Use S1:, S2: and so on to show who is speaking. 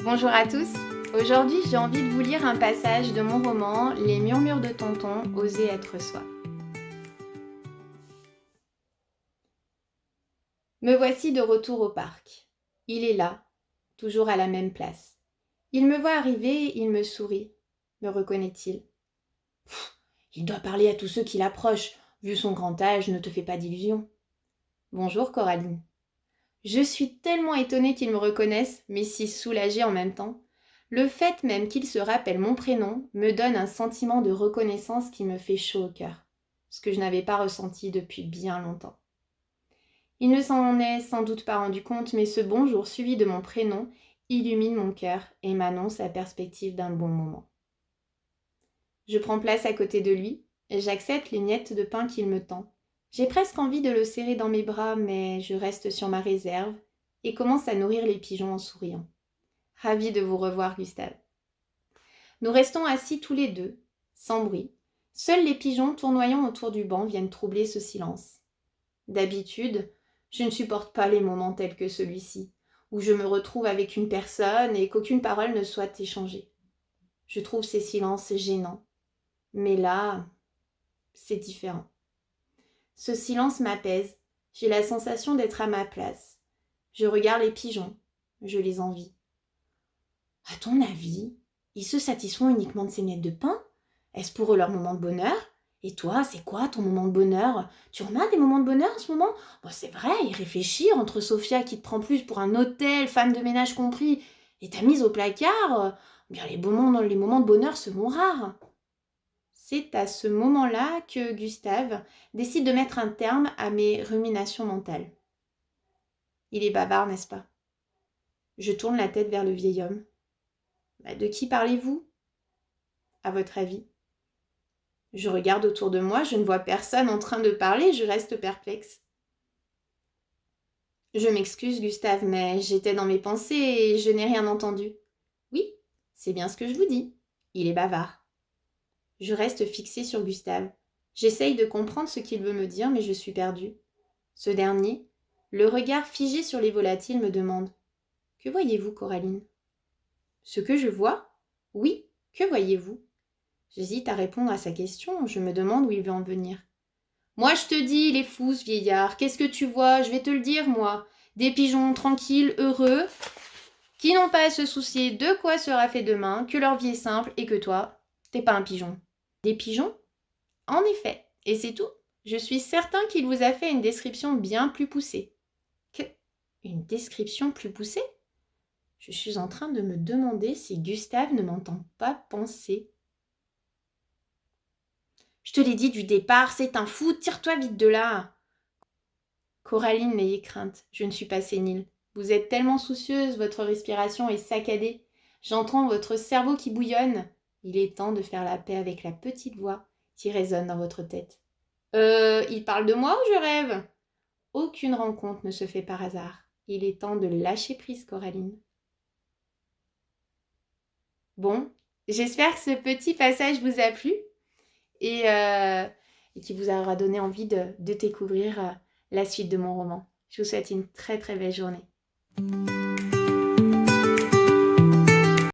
S1: Bonjour à tous. Aujourd'hui, j'ai envie de vous lire un passage de mon roman Les murmures de tonton, oser être soi. Me voici de retour au parc. Il est là, toujours à la même place. Il me voit arriver, il me sourit. Me reconnaît-il? Il doit parler à tous ceux qui l'approchent. Vu son grand âge, ne te fais pas d'illusions. Bonjour Coraline. Je suis tellement étonnée qu'il me reconnaisse, mais si soulagée en même temps. Le fait même qu'il se rappelle mon prénom me donne un sentiment de reconnaissance qui me fait chaud au cœur, ce que je n'avais pas ressenti depuis bien longtemps. Il ne s'en est sans doute pas rendu compte, mais ce bonjour suivi de mon prénom illumine mon cœur et m'annonce la perspective d'un bon moment. Je prends place à côté de lui et j'accepte les miettes de pain qu'il me tend. J'ai presque envie de le serrer dans mes bras, mais je reste sur ma réserve et commence à nourrir les pigeons en souriant. Ravie de vous revoir, Gustave. Nous restons assis tous les deux, sans bruit. Seuls les pigeons tournoyant autour du banc viennent troubler ce silence. D'habitude, je ne supporte pas les moments tels que celui-ci, où je me retrouve avec une personne et qu'aucune parole ne soit échangée. Je trouve ces silences gênants. Mais là, c'est différent. Ce silence m'apaise. J'ai la sensation d'être à ma place. Je regarde les pigeons. Je les envie. À ton avis, ils se satisfont uniquement de ces miettes de pain? Est-ce pour eux leur moment de bonheur? Et toi, c'est quoi ton moment de bonheur? Tu en as des moments de bonheur en ce moment? Bon, c'est vrai, y réfléchir entre Sophia qui te prend plus pour un hôtel, femme de ménage compris, et ta mise au placard, bien les moments de bonheur seront rares. C'est à ce moment-là que Gustave décide de mettre un terme à mes ruminations mentales. Il est bavard, n'est-ce pas? Je tourne la tête vers le vieil homme. De qui parlez-vous, à votre avis? Je regarde autour de moi, je ne vois personne en train de parler, je reste perplexe. Je m'excuse, Gustave, mais j'étais dans mes pensées et je n'ai rien entendu. Oui, c'est bien ce que je vous dis. Il est bavard. Je reste fixée sur Gustave. J'essaye de comprendre ce qu'il veut me dire, mais je suis perdue. Ce dernier, le regard figé sur les volatiles, me demande « Que voyez-vous, Coraline ?» Ce que je vois? Oui, que voyez-vous? J'hésite à répondre à sa question, je me demande où il veut en venir. Moi je te dis, il est fou ce vieillard, qu'est-ce que tu vois? Je vais te le dire, moi. Des pigeons tranquilles, heureux, qui n'ont pas à se soucier de quoi sera fait demain, que leur vie est simple et que toi, t'es pas un pigeon. Des pigeons? En effet, et c'est tout. Je suis certain qu'il vous a fait une description bien plus poussée. Que? Une description plus poussée? Je suis en train de me demander si Gustave ne m'entend pas penser. Je te l'ai dit du départ, c'est un fou, tire-toi vite de là. Coraline, n'ayez crainte, je ne suis pas sénile. Vous êtes tellement soucieuse, votre respiration est saccadée. J'entends votre cerveau qui bouillonne. Il est temps de faire la paix avec la petite voix qui résonne dans votre tête. Il parle de moi ou je rêve? Aucune rencontre ne se fait par hasard. Il est temps de lâcher prise, Coraline. Bon, j'espère que ce petit passage vous a plu et qui vous aura donné envie de découvrir la suite de mon roman. Je vous souhaite une très très belle journée.